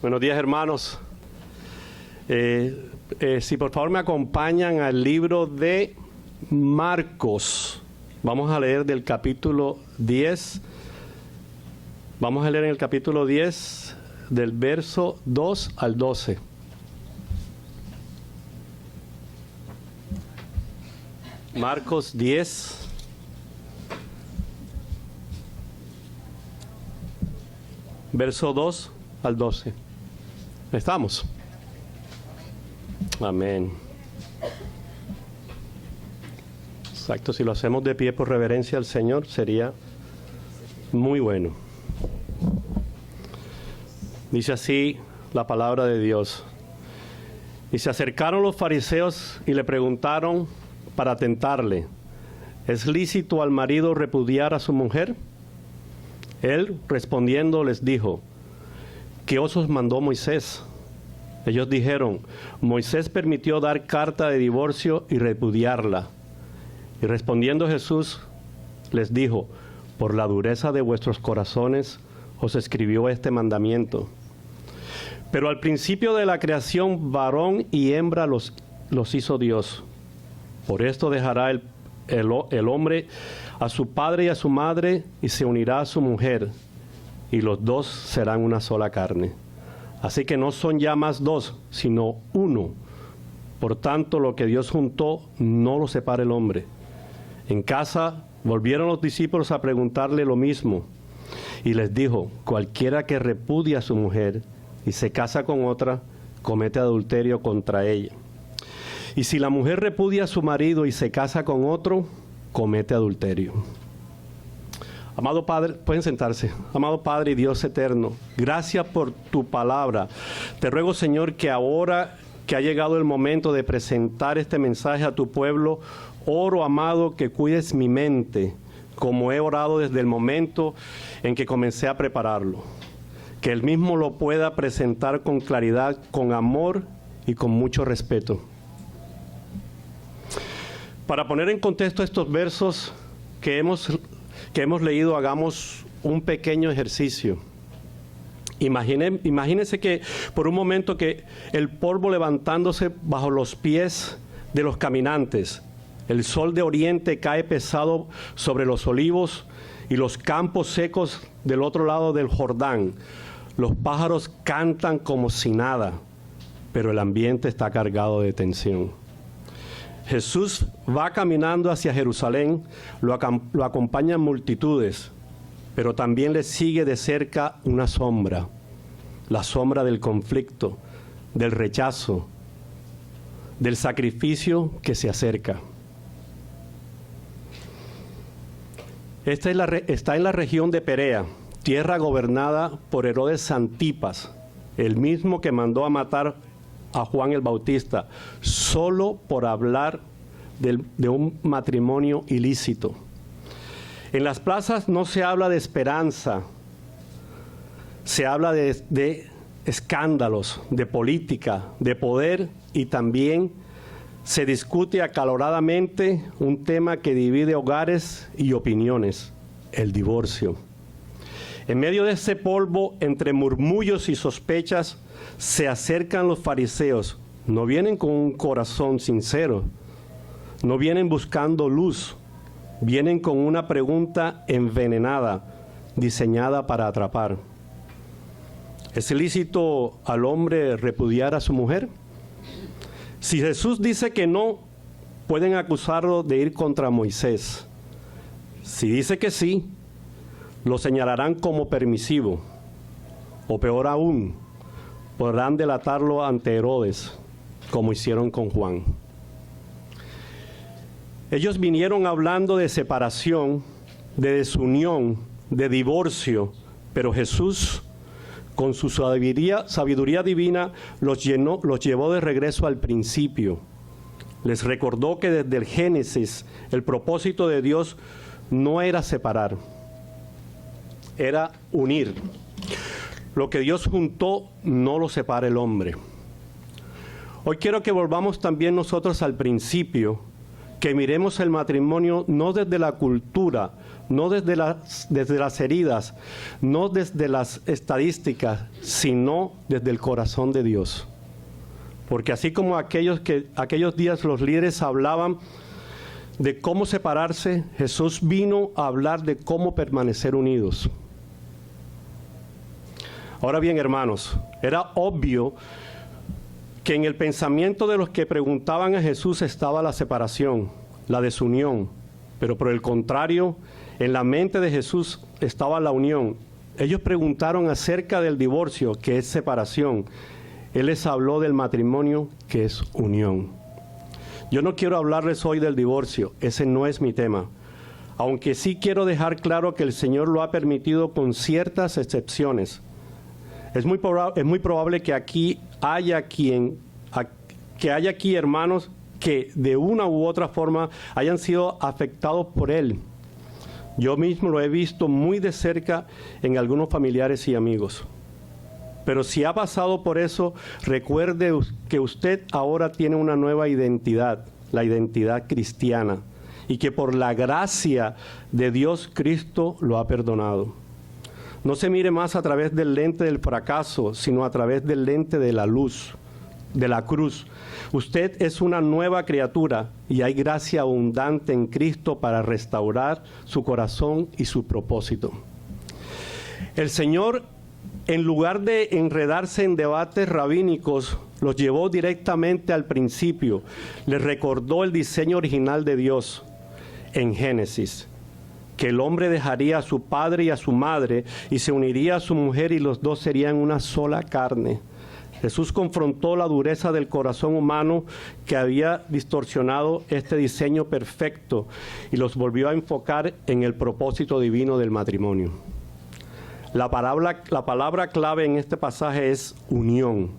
Buenos días, hermanos. Si por favor me acompañan al libro de Marcos. Vamos a leer del capítulo 10. Vamos a leer en el capítulo 10 del verso 2 al 12. Marcos 10. Verso 2 al 12. ¿Estamos? Amén. Exacto, si lo hacemos de pie por reverencia al Señor, sería muy bueno. Dice así la palabra de Dios. Y se acercaron los fariseos y le preguntaron para tentarle: ¿es lícito al marido repudiar a su mujer? Él, respondiendo, les dijo: ¿qué os mandó Moisés? Ellos dijeron: Moisés permitió dar carta de divorcio y repudiarla. Y respondiendo Jesús, les dijo: por la dureza de vuestros corazones os escribió este mandamiento. Pero al principio de la creación, varón y hembra los hizo Dios. Por esto dejará el hombre a su padre y a su madre, y se unirá a su mujer, y los dos serán una sola carne. Así que no son ya más dos, sino uno. Por tanto, lo que Dios juntó, no lo separa el hombre. En casa volvieron los discípulos a preguntarle lo mismo, y les dijo: cualquiera que repudia a su mujer y se casa con otra, comete adulterio contra ella. Y si la mujer repudia a su marido y se casa con otro, comete adulterio. Amado Padre, pueden sentarse. Amado Padre y Dios eterno, gracias por tu palabra. Te ruego, Señor, que ahora que ha llegado el momento de presentar este mensaje a tu pueblo, oro, amado, que cuides mi mente, como he orado desde el momento en que comencé a prepararlo. Que Él mismo lo pueda presentar con claridad, con amor y con mucho respeto. Para poner en contexto estos versos que hemos leído, hagamos un pequeño ejercicio. Imagínense que por un momento que el polvo levantándose bajo los pies de los caminantes, el sol de oriente cae pesado sobre los olivos y los campos secos del otro lado del Jordán. Los pájaros cantan como si nada, pero el ambiente está cargado de tensión. Jesús va caminando hacia Jerusalén, lo acompañan multitudes, pero también le sigue de cerca una sombra, la sombra del conflicto, del rechazo, del sacrificio que se acerca. Está en la región de Perea, tierra gobernada por Herodes Antipas, el mismo que mandó a matar a Juan el Bautista, solo por hablar de un matrimonio ilícito. En las plazas no se habla de esperanza, se habla de escándalos, de política, de poder, y también se discute acaloradamente un tema que divide hogares y opiniones: el divorcio. En medio de ese polvo, entre murmullos y sospechas, se acercan los fariseos. No vienen con un corazón sincero, no vienen buscando luz, vienen con una pregunta envenenada, diseñada para atrapar. ¿Es lícito al hombre repudiar a su mujer? Si Jesús dice que no, pueden acusarlo de ir contra Moisés. Si dice que sí, lo señalarán como permisivo, o peor aún, podrán delatarlo ante Herodes, como hicieron con Juan. Ellos vinieron hablando de separación, de desunión, de divorcio, pero Jesús, con su sabiduría divina, los llevó de regreso al principio. Les recordó que desde el Génesis el propósito de Dios no era separar, era unir. Lo que Dios juntó, no lo separa el hombre. Hoy quiero que volvamos también nosotros al principio, que miremos el matrimonio no desde la cultura, no desde las heridas, no desde las estadísticas, sino desde el corazón de Dios. Porque así como aquellos días los líderes hablaban de cómo separarse, Jesús vino a hablar de cómo permanecer unidos. Ahora bien, hermanos, era obvio que en el pensamiento de los que preguntaban a Jesús estaba la separación, la desunión, pero por el contrario, en la mente de Jesús estaba la unión. Ellos preguntaron acerca del divorcio, que es separación. Él les habló del matrimonio, que es unión. Yo no quiero hablarles hoy del divorcio, ese no es mi tema. Aunque sí quiero dejar claro que el Señor lo ha permitido con ciertas excepciones. Es muy probable que haya aquí hermanos que de una u otra forma hayan sido afectados por él. Yo mismo lo he visto muy de cerca en algunos familiares y amigos. Pero si ha pasado por eso, recuerde que usted ahora tiene una nueva identidad, la identidad cristiana, y que por la gracia de Dios, Cristo lo ha perdonado. No se mire más a través del lente del fracaso, sino a través del lente de la luz, de la cruz. Usted es una nueva criatura y hay gracia abundante en Cristo para restaurar su corazón y su propósito. El Señor, en lugar de enredarse en debates rabínicos, los llevó directamente al principio. Les recordó el diseño original de Dios en Génesis, que el hombre dejaría a su padre y a su madre y se uniría a su mujer y los dos serían una sola carne. Jesús confrontó la dureza del corazón humano que había distorsionado este diseño perfecto y los volvió a enfocar en el propósito divino del matrimonio. La palabra clave en este pasaje es unión.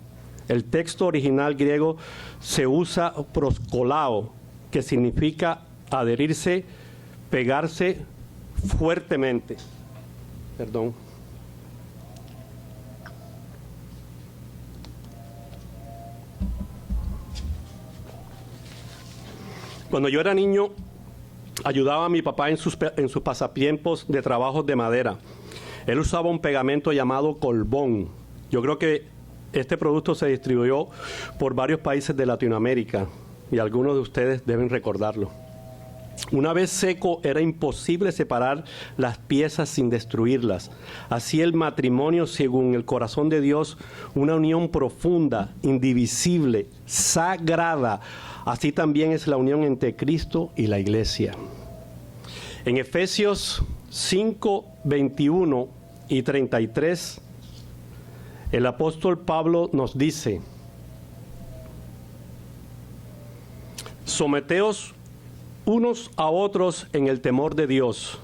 El texto original griego se usa proskolao, que significa adherirse, pegarse fuertemente. Perdón. Cuando yo era niño, ayudaba a mi papá en sus pasatiempos de trabajos de madera. Él usaba un pegamento llamado colbón. Yo creo que este producto se distribuyó por varios países de Latinoamérica y algunos de ustedes deben recordarlo. Una vez seco, era imposible separar las piezas sin destruirlas. Así el matrimonio, según el corazón de Dios, una unión profunda, indivisible, sagrada. Así también es la unión entre Cristo y la Iglesia. En Efesios 5, 21 y 33, el apóstol Pablo nos dice: someteos unos a otros en el temor de Dios.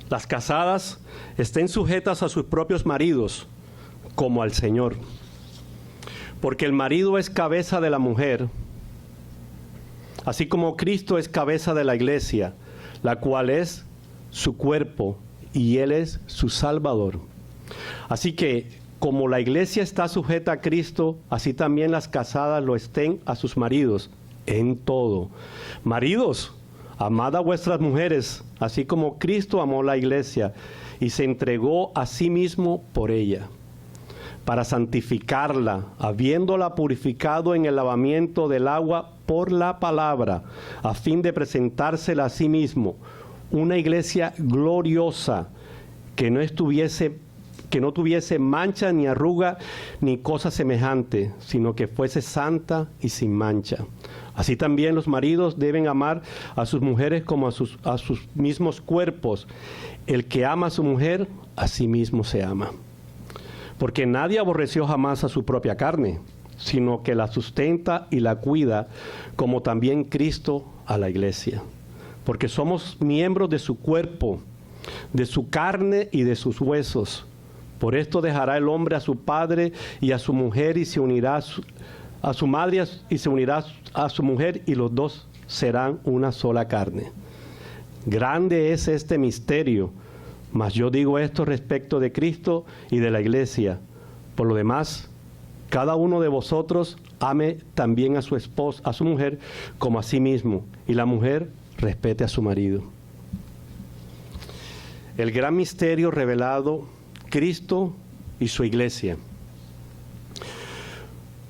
Las casadas estén sujetas a sus propios maridos, como al Señor. Porque el marido es cabeza de la mujer, así como Cristo es cabeza de la iglesia, la cual es su cuerpo, y Él es su Salvador. Así que, como la iglesia está sujeta a Cristo, así también las casadas lo estén a sus maridos, en todo. Maridos, amad a vuestras mujeres, así como Cristo amó la iglesia y se entregó a sí mismo por ella, para santificarla, habiéndola purificado en el lavamiento del agua por la palabra, a fin de presentársela a sí mismo, una iglesia gloriosa, que no tuviese mancha ni arruga ni cosa semejante, sino que fuese santa y sin mancha. Así también los maridos deben amar a sus mujeres como a sus mismos cuerpos. El que ama a su mujer, a sí mismo se ama. Porque nadie aborreció jamás a su propia carne, sino que la sustenta y la cuida, como también Cristo a la iglesia. Porque somos miembros de su cuerpo, de su carne y de sus huesos. Por esto dejará el hombre a su padre y a su mujer y se unirá a su madre y se unirá a su mujer y los dos serán una sola carne. Grande es este misterio, mas yo digo esto respecto de Cristo y de la iglesia. Por lo demás, Cada uno de vosotros ame también a su esposa, a su mujer, como a sí mismo, y la mujer respete a su marido. El gran misterio revelado, Cristo y su iglesia.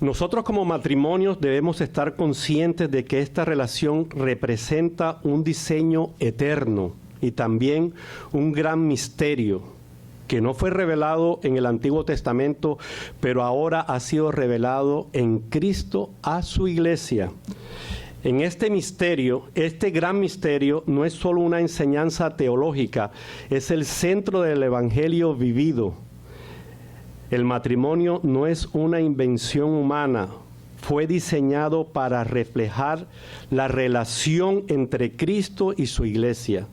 Nosotros como matrimonios debemos estar conscientes de que esta relación representa un diseño eterno y también un gran misterio que no fue revelado en el Antiguo Testamento, pero ahora ha sido revelado en Cristo a su iglesia. En este misterio, este gran misterio, no es solo una enseñanza teológica, es el centro del Evangelio vivido. El matrimonio no es una invención humana, fue diseñado para reflejar la relación entre Cristo y su iglesia.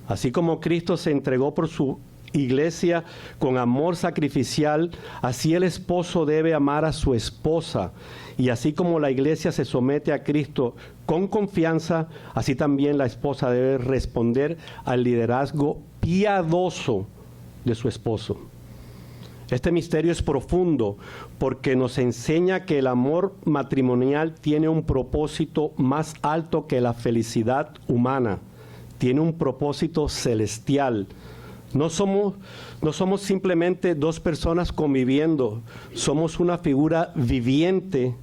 Así como Cristo se entregó por su iglesia con amor sacrificial, así el esposo debe amar a su esposa. Y así como la iglesia se somete a Cristo con confianza, así también la esposa debe responder al liderazgo piadoso de su esposo. Este misterio es profundo porque nos enseña que el amor matrimonial tiene un propósito más alto que la felicidad humana. Tiene un propósito celestial. No somos simplemente dos personas conviviendo, somos una figura viviente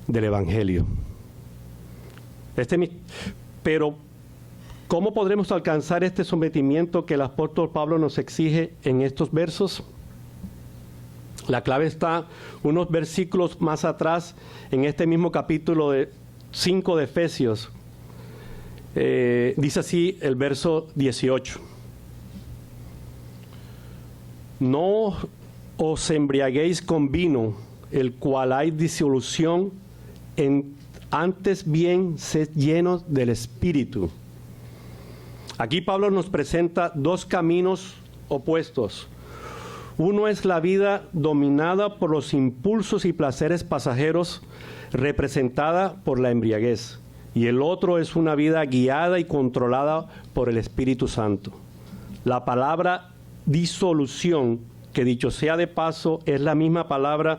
del Evangelio. Pero, ¿cómo podremos alcanzar este sometimiento que el apóstol Pablo nos exige en estos versos? La clave está unos versículos más atrás, en este mismo capítulo 5 de Efesios. Dice así el verso 18. No os embriaguéis con vino, el cual hay disolución, antes bien sed llenos del Espíritu. Aquí Pablo nos presenta dos caminos opuestos. Uno es la vida dominada por los impulsos y placeres pasajeros, representada por la embriaguez. Y el otro es una vida guiada y controlada por el Espíritu Santo. La palabra disolución, que dicho sea de paso, es la misma palabra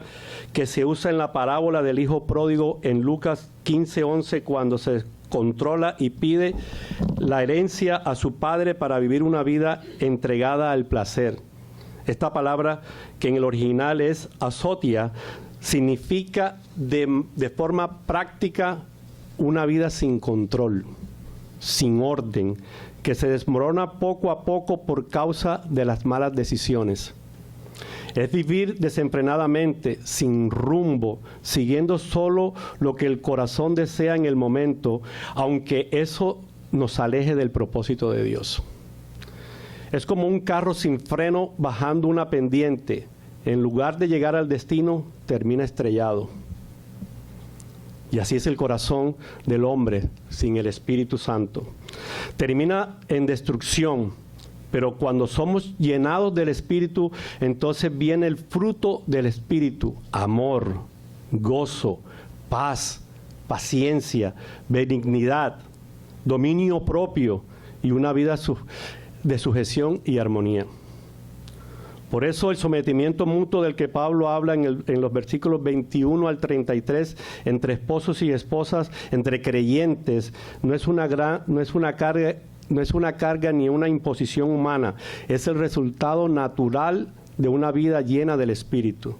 que se usa en la parábola del hijo pródigo en Lucas 15:11, cuando se controla y pide la herencia a su padre para vivir una vida entregada al placer. Esta palabra, que en el original es azotia, significa de forma práctica una vida sin control, sin orden, que se desmorona poco a poco por causa de las malas decisiones. Es vivir desenfrenadamente, sin rumbo, siguiendo solo lo que el corazón desea en el momento, aunque eso nos aleje del propósito de Dios. Es como un carro sin freno bajando una pendiente. En lugar de llegar al destino, termina estrellado. Y así es el corazón del hombre sin el Espíritu Santo. Termina en destrucción, pero cuando somos llenados del Espíritu, entonces viene el fruto del Espíritu: amor, gozo, paz, paciencia, benignidad, dominio propio y una vida de sujeción y armonía. Por eso el sometimiento mutuo del que Pablo habla en los versículos 21 al 33, entre esposos y esposas, entre creyentes, no es una carga ni una imposición humana, es el resultado natural de una vida llena del Espíritu.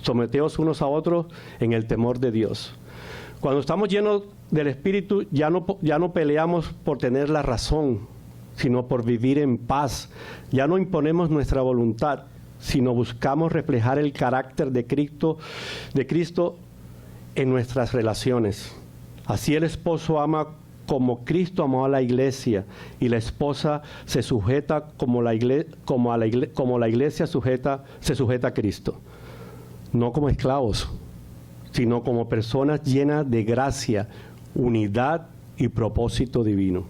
Someteos unos a otros en el temor de Dios. Cuando estamos llenos del Espíritu, ya no peleamos por tener la razón, sino por vivir en paz. Ya no imponemos nuestra voluntad, sino buscamos reflejar el carácter de Cristo en nuestras relaciones. Así el esposo ama como Cristo amó a la iglesia, y la esposa se sujeta como la iglesia se sujeta a Cristo. No como esclavos, sino como personas llenas de gracia, unidad y propósito divino.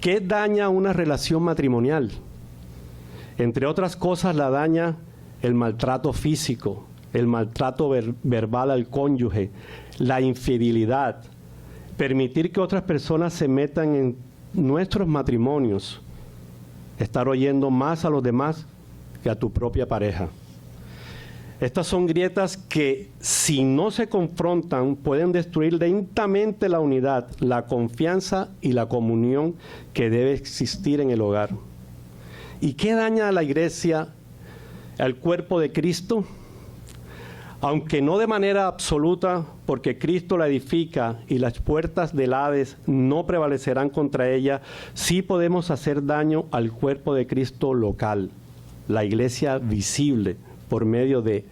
¿Qué daña una relación matrimonial? Entre otras cosas, la daña el maltrato físico, el maltrato verbal al cónyuge, la infidelidad, permitir que otras personas se metan en nuestros matrimonios, estar oyendo más a los demás que a tu propia pareja. Estas son grietas que, si no se confrontan, pueden destruir lentamente la unidad, la confianza y la comunión que debe existir en el hogar. ¿Y qué daña a la iglesia, al cuerpo de Cristo? Aunque no de manera absoluta, porque Cristo la edifica y las puertas del Hades no prevalecerán contra ella, sí podemos hacer daño al cuerpo de Cristo local, la iglesia visible, por medio de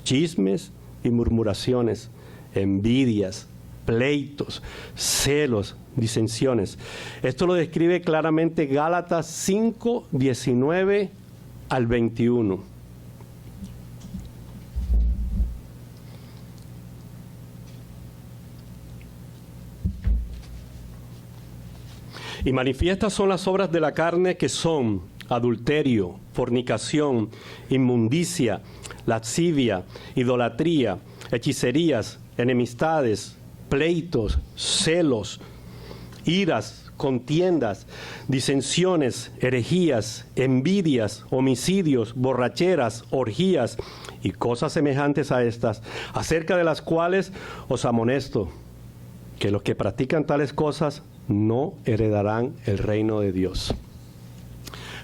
chismes y murmuraciones, envidias, pleitos, celos, disensiones. Esto lo describe claramente Gálatas 5, 19 al 21. Y manifiestas son las obras de la carne, que son adulterio, fornicación, inmundicia, lascivia, idolatría, hechicerías, enemistades, pleitos, celos, iras, contiendas, disensiones, herejías, envidias, homicidios, borracheras, orgías y cosas semejantes a estas, acerca de las cuales os amonesto, que los que practican tales cosas no heredarán el reino de Dios.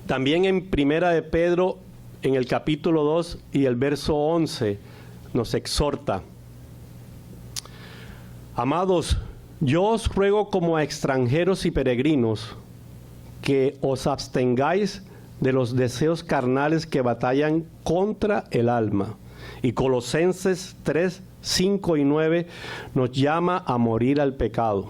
También en Primera de Pedro, en el capítulo 2 y el verso 11, nos exhorta: amados, yo os ruego como a extranjeros y peregrinos, que os abstengáis de los deseos carnales que batallan contra el alma. Y Colosenses 3, 5 y 9 nos llama a morir al pecado.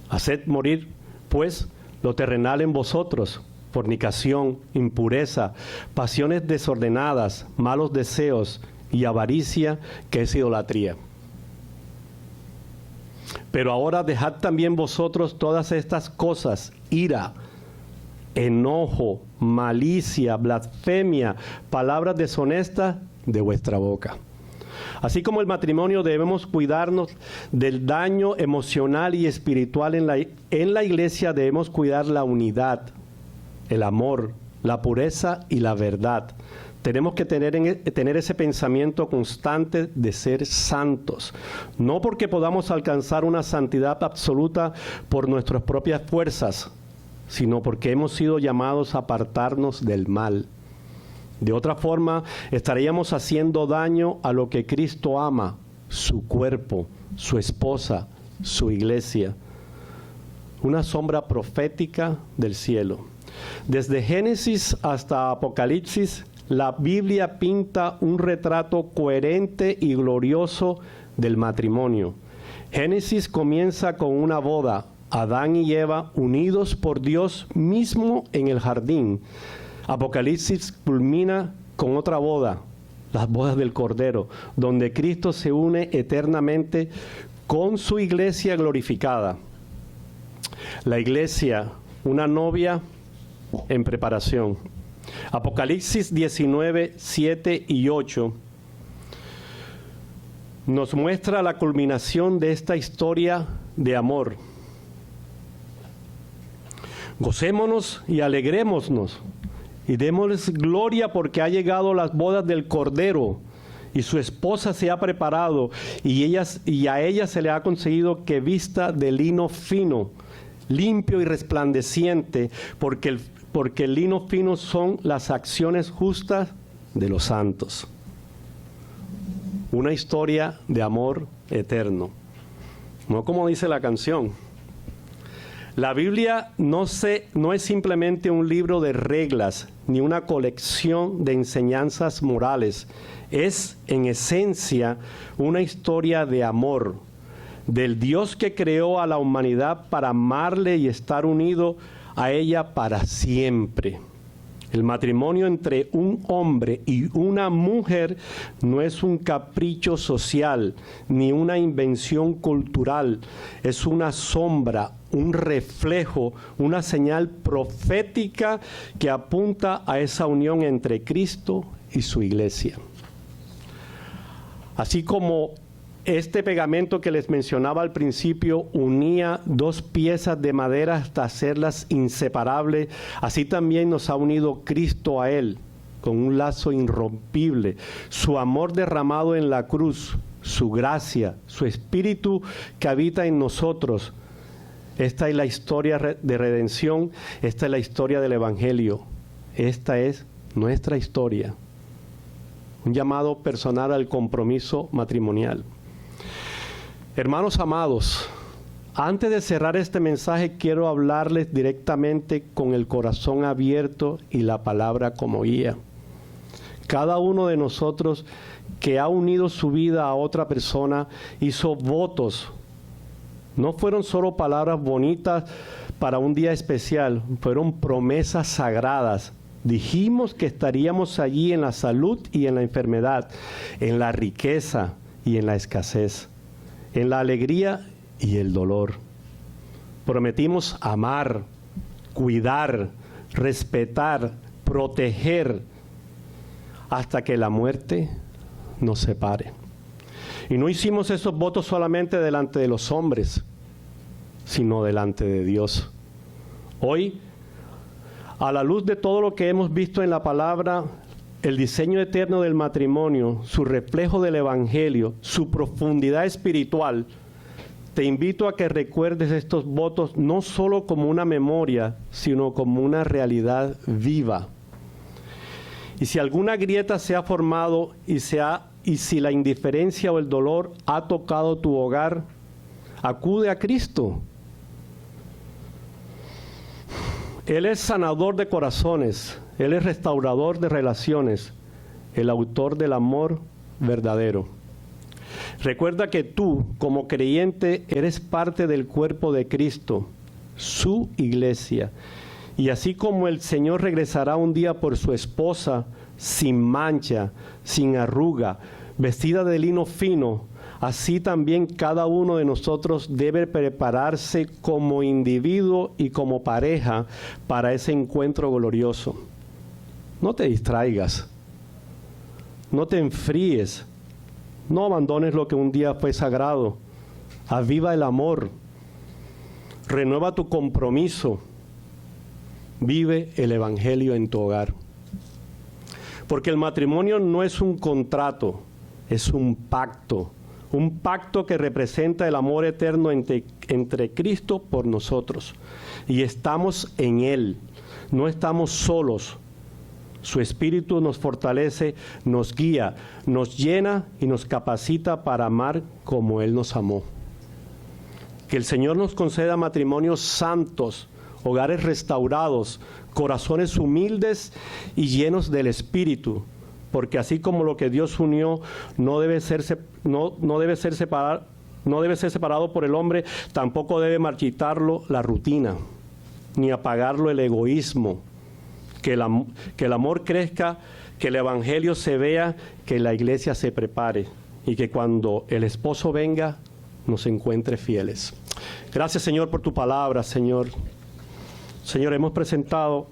Haced morir, pues, lo terrenal en vosotros: fornicación, impureza, pasiones desordenadas, malos deseos y avaricia, que es idolatría. Pero ahora dejad también vosotros todas estas cosas: ira, enojo, malicia, blasfemia, palabras deshonestas de vuestra boca. Así como el matrimonio, debemos cuidarnos del daño emocional y espiritual en la iglesia. Debemos cuidar la unidad, el amor, la pureza y la verdad. Tenemos que tener ese pensamiento constante de ser santos, no porque podamos alcanzar una santidad absoluta por nuestras propias fuerzas, sino porque hemos sido llamados a apartarnos del mal. De otra forma, estaríamos haciendo daño a lo que Cristo ama: su cuerpo, su esposa, su iglesia. Una sombra profética del cielo. Desde Génesis hasta Apocalipsis, la Biblia pinta un retrato coherente y glorioso del matrimonio. Génesis comienza con una boda: Adán y Eva unidos por Dios mismo en el jardín. Apocalipsis culmina con otra boda, las bodas del Cordero, donde Cristo se une eternamente con su iglesia glorificada. La iglesia, una novia en preparación. Apocalipsis 19, 7 y 8 nos muestra la culminación de esta historia de amor. Gocémonos y alegrémonos y démosles gloria, porque ha llegado las bodas del Cordero y su esposa se ha preparado, y a ella se le ha conseguido que vista de lino fino, limpio y resplandeciente, porque el lino fino son las acciones justas de los santos. Una historia de amor eterno, no como dice la canción. La Biblia no es simplemente un libro de reglas ni una colección de enseñanzas morales. Es, en esencia, una historia de amor, del Dios que creó a la humanidad para amarle y estar unido a ella para siempre. El matrimonio entre un hombre y una mujer no es un capricho social ni una invención cultural. Es una sombra, un reflejo, una señal profética que apunta a esa unión entre Cristo y su iglesia. Así como este pegamento que les mencionaba al principio unía dos piezas de madera hasta hacerlas inseparables, así también nos ha unido Cristo a Él. con un lazo irrompible, su amor derramado en la cruz, su gracia, su espíritu que habita en nosotros. Esta es la historia de redención, esta es la historia del Evangelio, esta es nuestra historia. Un llamado personal al compromiso matrimonial. Hermanos amados, antes de cerrar este mensaje quiero hablarles directamente con el corazón abierto y la palabra como guía. Cada uno de nosotros que ha unido su vida a otra persona hizo votos. No fueron solo palabras bonitas para un día especial, fueron promesas sagradas. Dijimos que estaríamos allí en la salud y en la enfermedad, en la riqueza y en la escasez, en la alegría y el dolor. Prometimos amar, cuidar, respetar, proteger, hasta que la muerte nos separe. Y no hicimos esos votos solamente delante de los hombres, sino delante de Dios. Hoy, a la luz de todo lo que hemos visto en la palabra, el diseño eterno del matrimonio, su reflejo del Evangelio, su profundidad espiritual, te invito a que recuerdes estos votos no solo como una memoria, sino como una realidad viva. Y si alguna grieta se ha formado y si la indiferencia o el dolor ha tocado tu hogar, acude a Cristo. Él es sanador de corazones, Él es restaurador de relaciones, el autor del amor verdadero. Recuerda que tú, como creyente, eres parte del cuerpo de Cristo, su iglesia. Y así como el Señor regresará un día por su esposa, sin mancha, sin arruga, vestida de lino fino, así también cada uno de nosotros debe prepararse como individuo y como pareja para ese encuentro glorioso. No te distraigas, no te enfríes, no abandones lo que un día fue sagrado. Aviva el amor, renueva tu compromiso, vive el Evangelio en tu hogar. Porque el matrimonio no es un contrato, es un pacto que representa el amor eterno entre Cristo por nosotros. Y estamos en Él, no estamos solos. Su Espíritu nos fortalece, nos guía, nos llena y nos capacita para amar como Él nos amó. Que el Señor nos conceda matrimonios santos, hogares restaurados, corazones humildes y llenos del Espíritu, porque así como lo que Dios unió no debe ser separado por el hombre, tampoco debe marchitarlo la rutina, ni apagarlo el egoísmo. Que el amor crezca, que el Evangelio se vea, que la iglesia se prepare y que cuando el esposo venga nos encuentre fieles. Gracias, Señor, por tu palabra, Señor. Señor, hemos presentado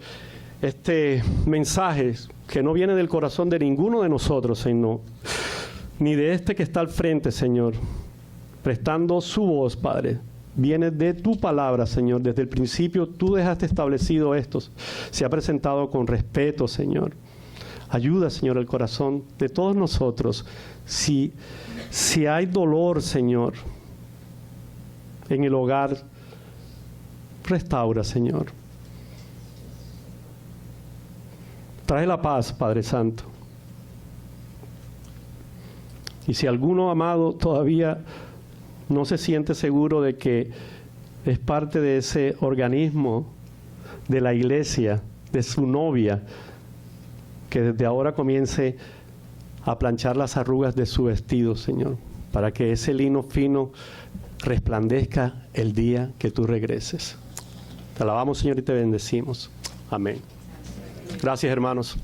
este mensaje que no viene del corazón de ninguno de nosotros, Señor, ni de este que está al frente, Señor, prestando su voz, Padre. Viene de tu palabra, Señor. Desde el principio tú dejaste establecido esto. Se ha presentado con respeto, Señor. Ayuda, Señor, el corazón de todos nosotros. Si hay dolor, Señor, en el hogar, restaura, Señor. Trae la paz, Padre Santo. Y si alguno, amado, todavía no se siente seguro de que es parte de ese organismo de la iglesia, de su novia, que desde ahora comience a planchar las arrugas de su vestido, Señor, para que ese lino fino resplandezca el día que tú regreses. Te alabamos, Señor, y te bendecimos. Amén. Gracias, hermanos.